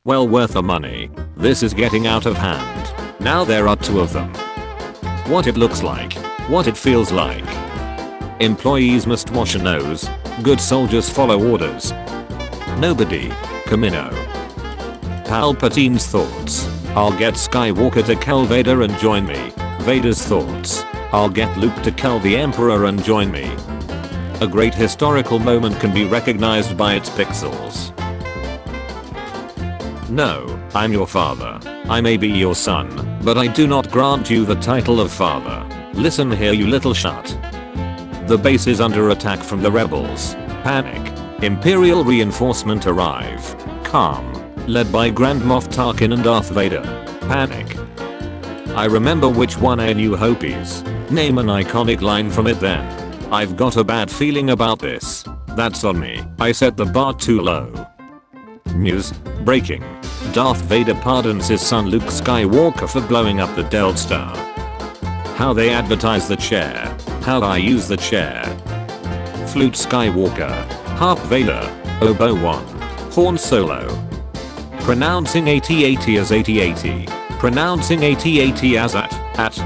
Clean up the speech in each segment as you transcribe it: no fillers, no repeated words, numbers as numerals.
Well worth the money. This is getting out of hand. Now there are 2 of them. What it looks like. What it feels like. Employees must wash a nose. Good soldiers follow orders. Nobody. Camino. Palpatine's thoughts. I'll get Skywalker to kill Vader and join me. Vader's thoughts. I'll get Luke to kill the Emperor and join me. A great historical moment can be recognized by its pixels. No, I'm your father. I may be your son, but I do not grant you the title of father. Listen here, you little shut. The base is under attack from the rebels. Panic. Imperial reinforcement arrive. Calm. Led by Grand Moff Tarkin and Darth Vader. Panic. I remember which one A New Hope is. Name an iconic line from it then. I've got a bad feeling about this. That's on me. I set the bar too low. News. Breaking. Darth Vader pardons his son Luke Skywalker for blowing up the Death Star. How they advertise the chair. How I use the chair. Flute Skywalker. Harp Vader. Oboe 1. Horn Solo. Pronouncing AT-AT as AT-AT. Pronouncing AT-AT as at.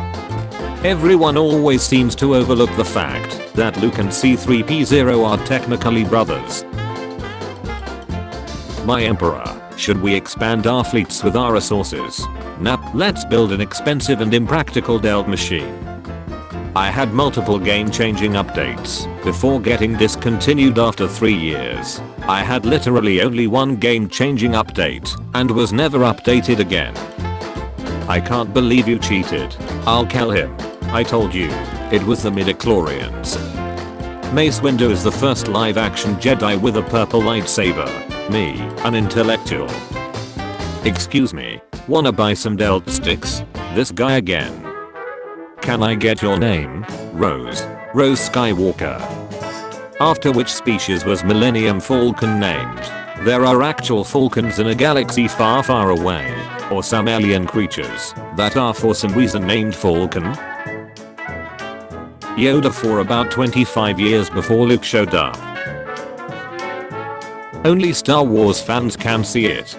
Everyone always seems to overlook the fact that Luke and C-3PO are technically brothers. My Emperor, should we expand our fleets with our resources? Nah, let's build an expensive and impractical Delt machine. I had multiple game-changing updates before getting discontinued after 3 years. I had literally only one game-changing update and was never updated again. I can't believe you cheated. I'll kill him. I told you, it was the midichlorians. Mace Windu is the first live-action Jedi with a purple lightsaber. Me, an intellectual. Excuse me, wanna buy some Delt sticks? This guy again. Can I get your name? Rose. Rose Skywalker. After which species was Millennium Falcon named? There are actual falcons in a galaxy far far away. Or some alien creatures that are for some reason named Falcon? Yoda for about 25 years before Luke showed up. Only Star Wars fans can see it.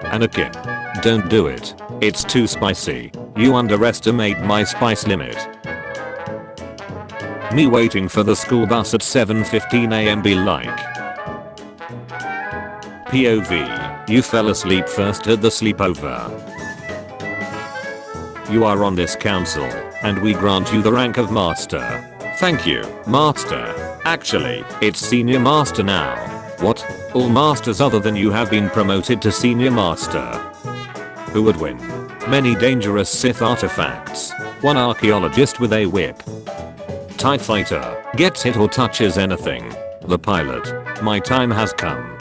Anakin. Don't do it. It's too spicy. You underestimate my spice limit. Me waiting for the school bus at 7:15 AM be like. POV. You fell asleep first at the sleepover. You are on this council, and we grant you the rank of Master. Thank you, Master. Actually, it's Senior Master now. What? All Masters other than you have been promoted to Senior Master. Who would win? Many dangerous Sith artifacts. One archaeologist with a whip. TIE fighter gets hit or touches anything. The pilot. My time has come.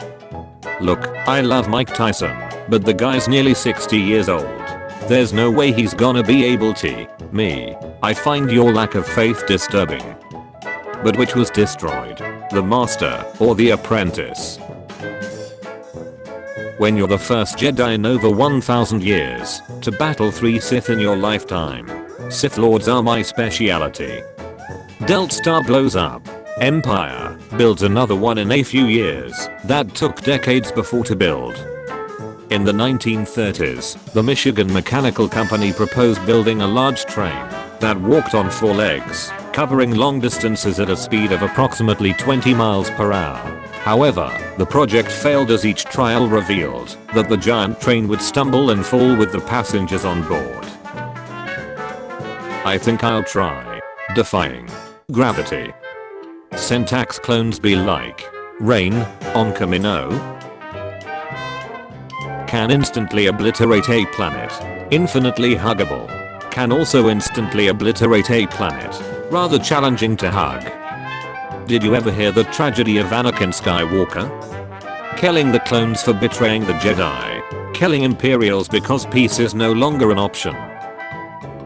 Look, I love Mike Tyson, but the guy's nearly 60 years old. There's no way he's gonna be able to. Me. I find your lack of faith disturbing. But which was destroyed? The Master or the Apprentice? When you're the first Jedi in over 1000 years to battle 3 Sith in your lifetime. Sith Lords are my speciality. Death Star blows up. Empire builds another one in a few years that took decades before to build. In the 1930s, the Michigan Mechanical Company proposed building a large train that walked on 4 legs, covering long distances at a speed of approximately 20 miles per hour. However, the project failed as each trial revealed that the giant train would stumble and fall with the passengers on board. I think I'll try. Defying gravity. Syntax clones be like. Rain on Camino. Can instantly obliterate a planet. Infinitely huggable. Can also instantly obliterate a planet. Rather challenging to hug. Did you ever hear the tragedy of Anakin Skywalker? Killing the clones for betraying the Jedi. Killing Imperials because peace is no longer an option.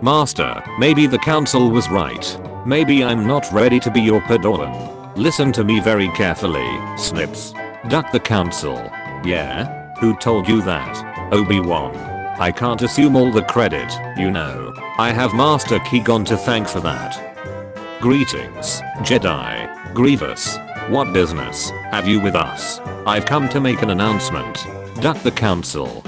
Master, maybe the council was right. Maybe I'm not ready to be your Padawan. Listen to me very carefully, Snips. Duck the council. Yeah? Who told you that? Obi-Wan. I can't assume all the credit, you know. I have Master Qui-Gon to thank for that. Greetings, Jedi. Grievous. What business have you with us? I've come to make an announcement. Duck the council.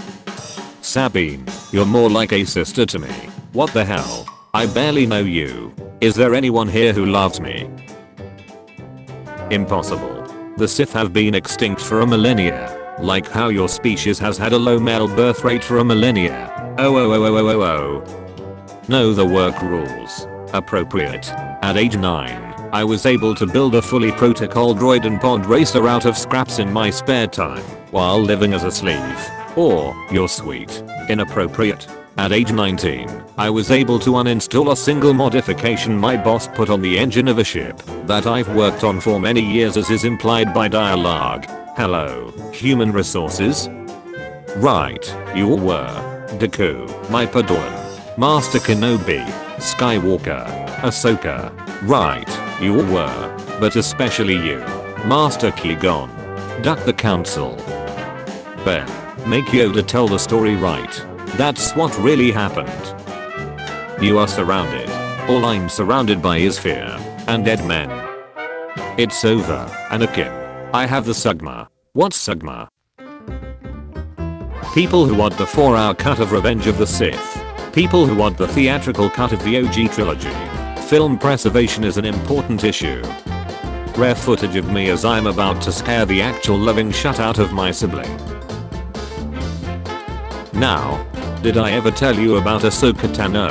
Sabine, you're more like a sister to me. What the hell? I barely know you. Is there anyone here who loves me? Impossible. The Sith have been extinct for a millennia. Like how your species has had a low male birth rate for a millennia. Oh. Know the work rules. Appropriate. At age 9, I was able to build a fully protocol droid and pod racer out of scraps in my spare time while living as a slave. Or, you're sweet. Inappropriate. At age 19, I was able to uninstall a single modification my boss put on the engine of a ship that I've worked on for many years, as is implied by dialogue. Hello, human resources? Right, you all were. Dooku, my Padawan. Master Kenobi, Skywalker, Ahsoka. Right, you all were. But especially you. Master Qui-Gon. Duck the council. Ben, make Yoda tell the story right. That's what really happened. You are surrounded. All I'm surrounded by is fear and dead men. It's over, Anakin. I have the Sugma. What's Sugma? People who want the 4-hour cut of Revenge of the Sith. People who want the theatrical cut of the OG trilogy. Film preservation is an important issue. Rare footage of me as I'm about to scare the actual living shut out of my sibling. Now, did I ever tell you about Ahsoka Tano?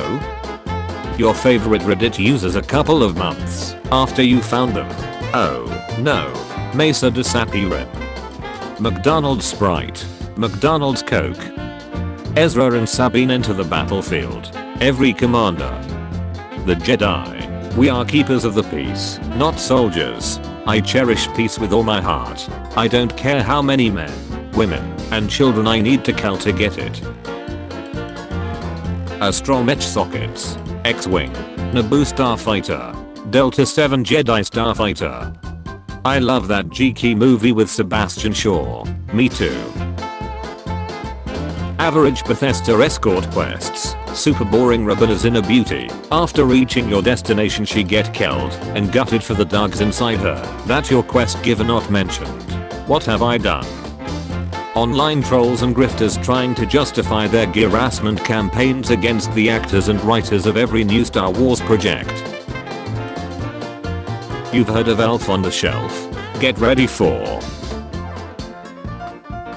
Your favorite Reddit users a couple of months after you found them. Oh, no. Mesa disappearing. McDonald's Sprite. McDonald's Coke. Ezra and Sabine enter the battlefield. Every commander. The Jedi. We are keepers of the peace, not soldiers. I cherish peace with all my heart. I don't care how many men, women, and children I need to kill to get it. Astromech sockets. X-Wing. Naboo Starfighter. Delta 7 Jedi Starfighter. I love that GK movie with Sebastian Shaw. Me too. Average Bethesda escort quests. Super boring. Rabana's inner beauty. After reaching your destination she get killed and gutted for the dogs inside her. That your quest giver not mentioned. What have I done? Online trolls and grifters trying to justify their harassment campaigns against the actors and writers of every new Star Wars project. You've heard of Elf on the Shelf? Get ready for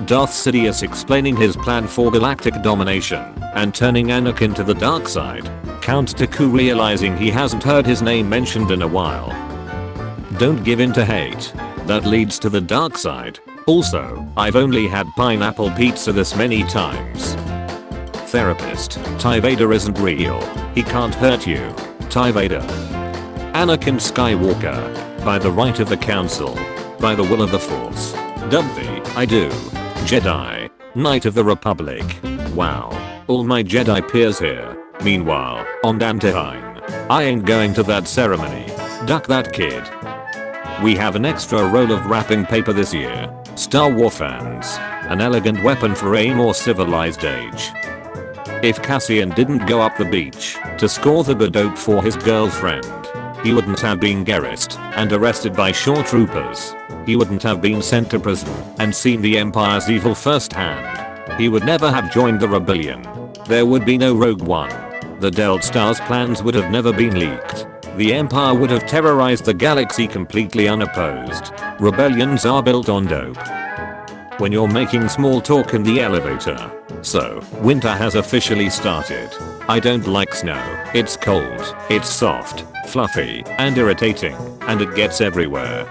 Darth Sidious explaining his plan for galactic domination and turning Anakin to the dark side. Count Dooku realizing he hasn't heard his name mentioned in a while. Don't give in to hate. That leads to the dark side. Also, I've only had pineapple pizza this many times. Therapist. Ty Vader isn't real. He can't hurt you. Ty Vader. Anakin Skywalker. By the right of the council. By the will of the Force. Dub thee, I do. Jedi. Knight of the Republic. Wow. All my Jedi peers here. Meanwhile, on Dantine. I ain't going to that ceremony. Duck that kid. We have an extra roll of wrapping paper this year. Star Wars fans. An elegant weapon for a more civilized age. If Cassian didn't go up the beach to score the good dope for his girlfriend, he wouldn't have been garrised and arrested by shore troopers. He wouldn't have been sent to prison and seen the Empire's evil firsthand. He would never have joined the rebellion. There would be no Rogue One. The Delta Star's plans would have never been leaked. The Empire would have terrorized the galaxy completely unopposed. Rebellions are built on dope. When you're making small talk in the elevator. So, winter has officially started. I don't like snow. It's cold, it's soft, fluffy, and irritating, and it gets everywhere.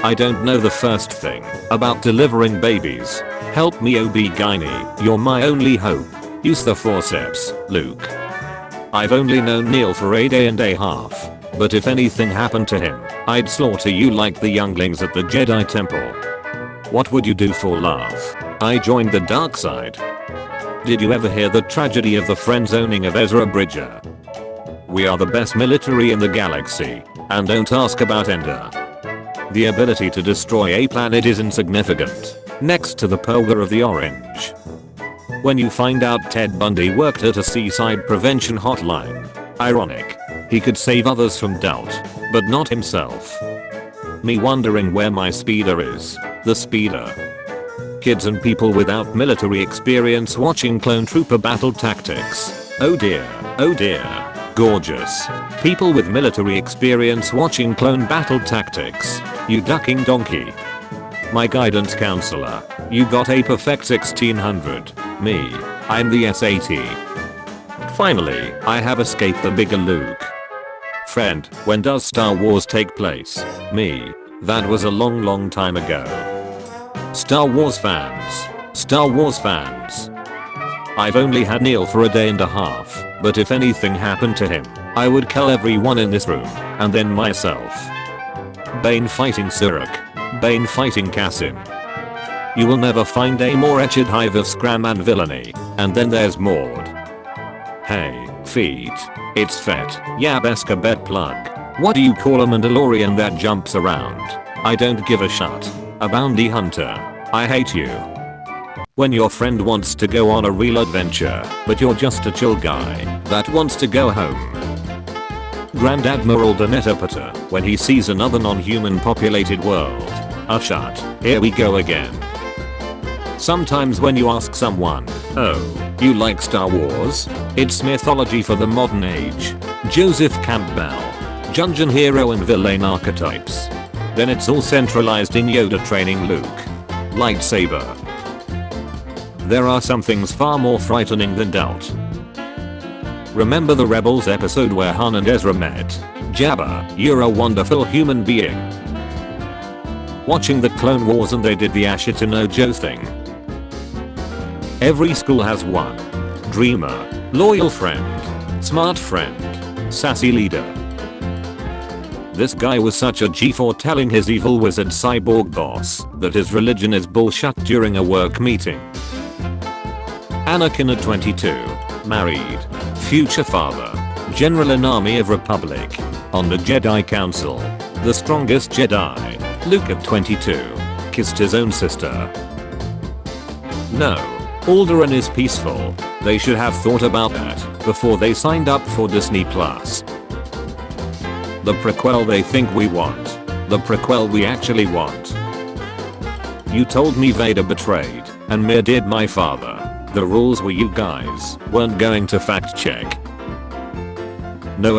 I don't know the first thing about delivering babies. Help me OB-GYN, you're my only hope. Use the forceps, Luke. I've only known Neil for a day and a half, but if anything happened to him, I'd slaughter you like the younglings at the Jedi Temple. What would you do for love? I joined the dark side. Did you ever hear the tragedy of the friend-zoning of Ezra Bridger? We are the best military in the galaxy, and don't ask about Ender. The ability to destroy a planet is insignificant, next to the power of the orange. When you find out Ted Bundy worked at a seaside prevention hotline. Ironic. He could save others from doubt, but not himself. Me wondering where my speeder is. The speeder. Kids and people without military experience watching clone trooper battle tactics. Oh dear, oh dear. Gorgeous. People with military experience watching clone battle tactics. You ducking donkey. My guidance counselor. You got a perfect 1600. Me. I'm the SAT. Finally, I have escaped the bigger Luke. Friend, when does Star Wars take place? Me. That was a long time ago. Star Wars fans. Star Wars fans. I've only had Neil for a day and a half, but if anything happened to him, I would kill everyone in this room, and then myself. Bane fighting Surak. Bane fighting Kasim. You will never find a more wretched hive of scram and villainy, and then there's Maud. Hey, feet. It's Fett. Yabeska bed plug. What do you call a Mandalorian that jumps around? I don't give a shit. A bounty hunter. I hate you. When your friend wants to go on a real adventure, but you're just a chill guy that wants to go home. Grand Admiral Donetta Potter when he sees another non-human populated world. Shut. Here we go again. Sometimes when you ask someone, oh, you like Star Wars? It's mythology for the modern age. Joseph Campbell. Dungeon hero and villain archetypes. Then it's all centralized in Yoda training Luke. Lightsaber. There are some things far more frightening than doubt. Remember the Rebels episode where Han and Ezra met? Jabba, you're a wonderful human being. Watching the Clone Wars and they did the Ashita no Joe thing. Every school has one. Dreamer, loyal friend, smart friend, sassy leader. This guy was such a G for telling his evil wizard cyborg boss that his religion is bullshit during a work meeting. Anakin at 22, married, future father, general in Army of Republic, on the Jedi Council, the strongest Jedi. Luke at 22, kissed his own sister. No, Alderaan is peaceful. They should have thought about that before they signed up for Disney+. The prequel they think we want. The prequel we actually want. You told me Vader betrayed, and Mir did my father. The rules were you guys weren't going to fact check. No,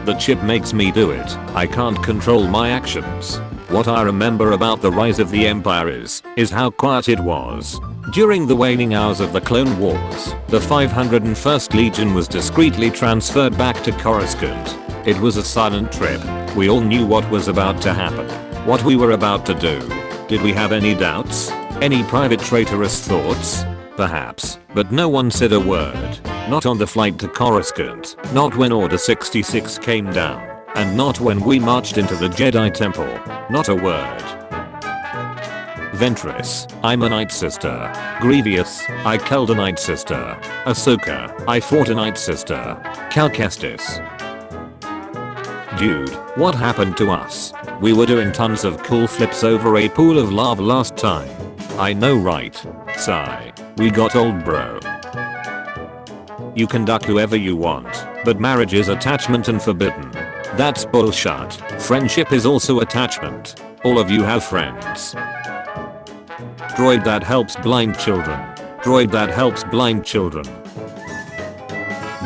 the chip makes me do it. I can't control my actions. What I remember about the rise of the Empire is how quiet it was. During the waning hours of the Clone Wars, the 501st Legion was discreetly transferred back to Coruscant. It was a silent trip. We all knew what was about to happen. What we were about to do. Did we have any doubts? Any private traitorous thoughts? Perhaps, but no one said a word. Not on the flight to Coruscant, not when Order 66 came down, and not when we marched into the Jedi Temple. Not a word. Ventress, I'm a Night Sister. Grievous, I killed a Night Sister. Ahsoka, I fought a Night Sister. Cal Kestis. Dude, what happened to us? We were doing tons of cool flips over a pool of lava last time. I know, right? Sigh. We got old, bro. You can duck whoever you want, but marriage is attachment and forbidden. That's bullshit. Friendship is also attachment. All of you have friends. Droid that helps blind children. Droid that helps blind children.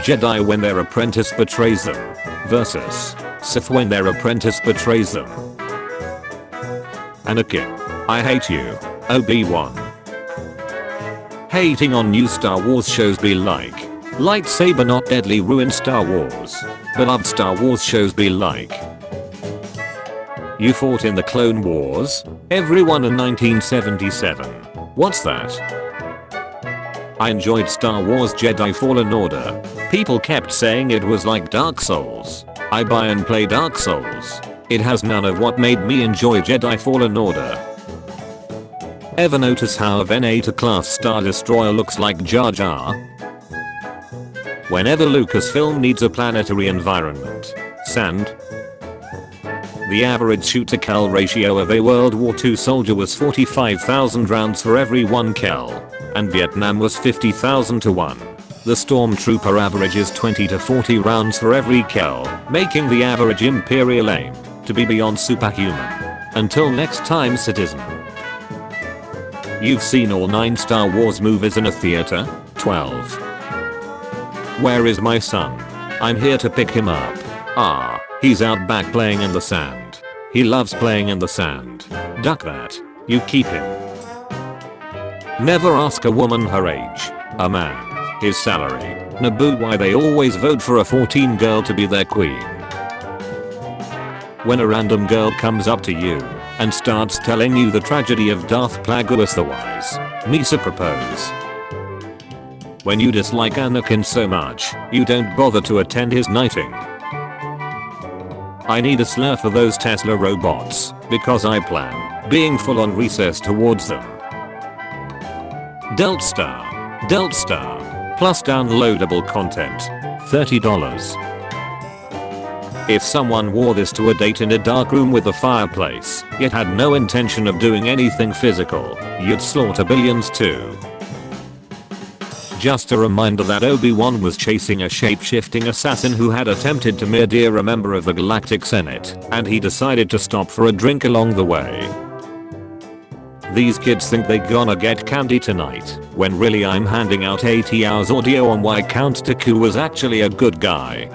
Jedi when their apprentice betrays them. Versus Sith when their apprentice betrays them. Anakin, I hate you. Obi-Wan. Hating on new Star Wars shows be like. Lightsaber not deadly ruined Star Wars. Beloved Star Wars shows be like. You fought in the Clone Wars? Everyone in 1977. What's that? I enjoyed Star Wars Jedi Fallen Order. People kept saying it was like Dark Souls. I buy and play Dark Souls. It has none of what made me enjoy Jedi Fallen Order. Ever notice how a Venator class Star Destroyer looks like Jar Jar? Whenever Lucasfilm needs a planetary environment, sand. The average shoot-to-kill ratio of a World War II soldier was 45,000 rounds for every 1 kill, and Vietnam was 50,000 to 1. The stormtrooper average is 20 to 40 rounds for every kill, making the average Imperial aim to be beyond superhuman. Until next time, citizen. You've seen all 9 Star Wars movies in a theater? 12. Where is my son? I'm here to pick him up. Ah, he's out back playing in the sand. He loves playing in the sand. Duck that. You keep him. Never ask a woman her age, a man, his salary, Naboo why they always vote for a 14 girl to be their queen. When a random girl comes up to you and starts telling you the tragedy of Darth Plagueis the Wise, Misa propose. When you dislike Anakin so much, you don't bother to attend his knighting. I need a slur for those Tesla robots, because I plan being full on recess towards them. Delt Star plus downloadable content, $30. If someone wore this to a date in a dark room with a fireplace, yet had no intention of doing anything physical, you'd slaughter billions too. Just a reminder that Obi-Wan was chasing a shape-shifting assassin who had attempted to murder a member of the Galactic Senate, and he decided to stop for a drink along the way. These kids think they gonna get candy tonight, when really I'm handing out 80 hours audio on why Count Dooku was actually a good guy.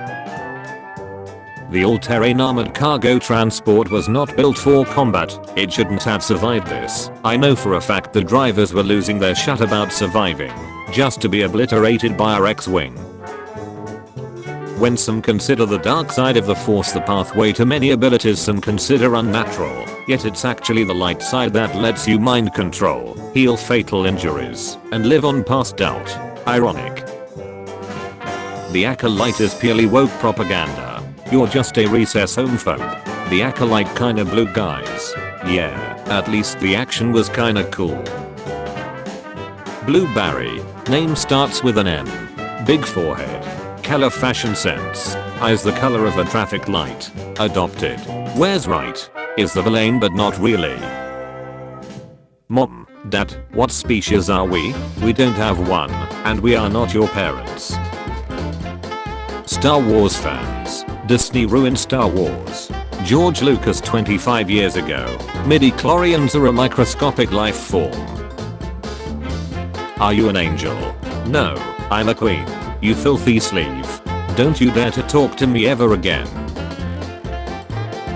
The all-terrain armored cargo transport was not built for combat, it shouldn't have survived this. I know for a fact the drivers were losing their shit about surviving, just to be obliterated by our X-Wing. When some consider the dark side of the Force the pathway to many abilities some consider unnatural, yet it's actually the light side that lets you mind control, heal fatal injuries, and live on past doubt. Ironic. The Acolyte is purely woke propaganda. You're just a recess homophobe. The Acolyte kinda blew guys. Yeah, at least the action was kinda cool. Blueberry. Name starts with an M. Big forehead. Color fashion sense. Eyes the color of a traffic light. Adopted. Wears right. Is the villain but not really. Mom, Dad, what species are we? We don't have one, and we are not your parents. Star Wars fans. Disney ruined Star Wars. George Lucas 25 years ago. Midi-chlorians are a microscopic life form. Are you an angel? No, I'm a queen. You filthy sleeve. Don't you dare to talk to me ever again.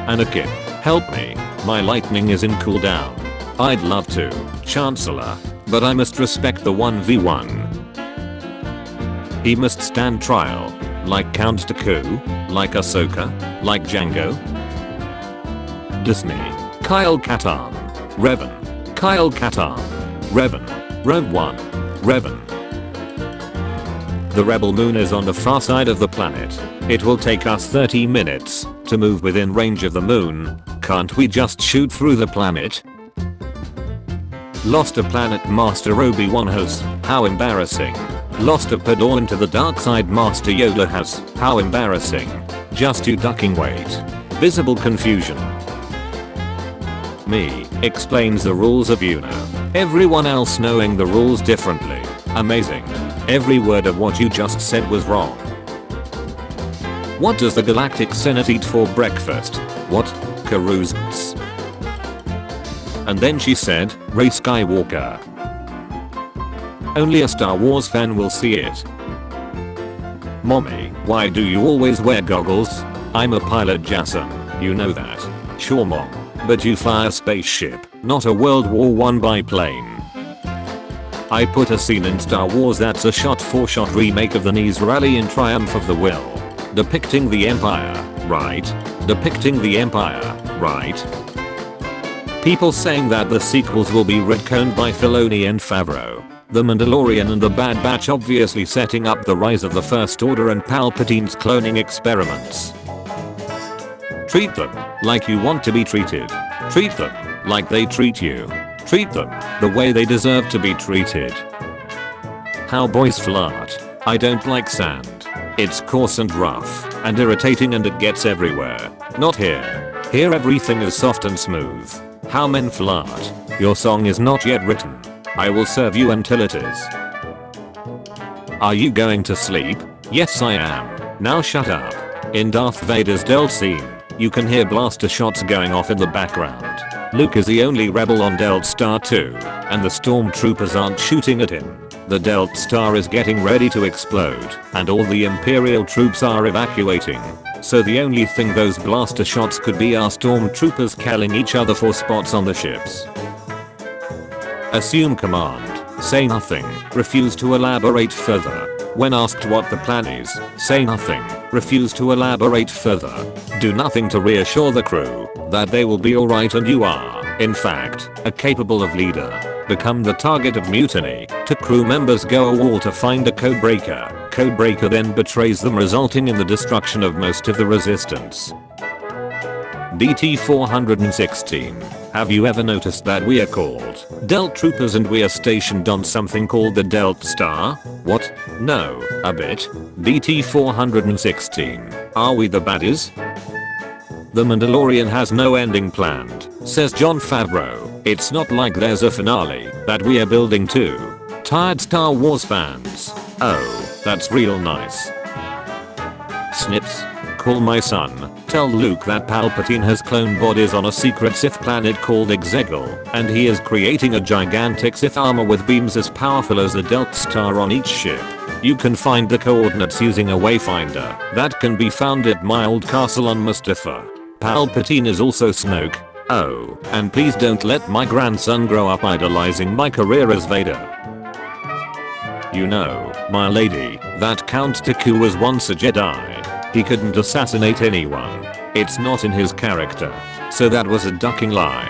Anakin, help me. My lightning is in cooldown. I'd love to, Chancellor, but I must respect the 1v1. He must stand trial. Like Count Dooku, like Ahsoka, like Django. Disney. Kyle Katarn. Revan. Kyle Katarn. Revan. Rogue One. Revan. The rebel moon is on the far side of the planet. It will take us 30 minutes to move within range of the moon. Can't we just shoot through the planet? Lost a planet Master Obi-Wan has. How embarrassing. Lost a Padawan to the dark side Master Yoda has. How embarrassing. Just you ducking weight. Visible confusion. Me explains the rules of everyone else knowing the rules differently. Amazing. Every word of what you just said was wrong. What does the Galactic Senate eat for breakfast? What? Carousels. And then she said, Rey Skywalker. Only a Star Wars fan will see it. Mommy, why do you always wear goggles? I'm a pilot, Jason, you know that. Sure mom, but you fly a spaceship, not a World War I biplane. I put a scene in Star Wars that's a shot-for-shot remake of the Knees Rally in Triumph of the Will. Depicting the Empire, right? Depicting the Empire, right? People saying that the sequels will be retconned by Filoni and Favreau. The Mandalorian and the Bad Batch obviously setting up the rise of the First Order and Palpatine's cloning experiments. Treat them like you want to be treated. Treat them like they treat you. Treat them the way they deserve to be treated. How boys flirt. I don't like sand. It's coarse and rough and irritating and it gets everywhere. Not here. Here everything is soft and smooth. How men flirt. Your song is not yet written. I will serve you until it is. Are you going to sleep? Yes I am. Now shut up. In Darth Vader's Delt scene, You can hear blaster shots going off in the background. Luke is the only rebel on Delta Star 2, and the stormtroopers aren't shooting at him. The Delta Star is getting ready to explode, and all the Imperial troops are evacuating. So the only thing those blaster shots could be are stormtroopers killing each other for spots on the ships. Assume command. Say nothing. Refuse to elaborate further. When asked what the plan is, say nothing. Refuse to elaborate further. Do nothing to reassure the crew that they will be alright and you are, in fact, a capable of leader. Become the target of mutiny. Two crew members go a wall to find a codebreaker. Codebreaker then betrays them, resulting in the destruction of most of the resistance. DT-416. Have you ever noticed that we are called Delta Troopers and we are stationed on something called the Delta Star? What? No, a bit. DT-416. Are we the baddies? The Mandalorian has no ending planned, says Jon Favreau. It's not like there's a finale that we are building to. Tired Star Wars fans. Oh, that's real nice. Snips. Call my son. Tell Luke that Palpatine has cloned bodies on a secret Sith planet called Exegol, and he is creating a gigantic Sith armor with beams as powerful as a Delta Star on each ship. You can find the coordinates using a wayfinder that can be found at my old castle on Mustafar. Palpatine is also Snoke. Oh, and please don't let my grandson grow up idolizing my career as Vader. You know, my lady, that Count Dooku was once a Jedi. He couldn't assassinate anyone. It's not in his character. So that was a ducking lie.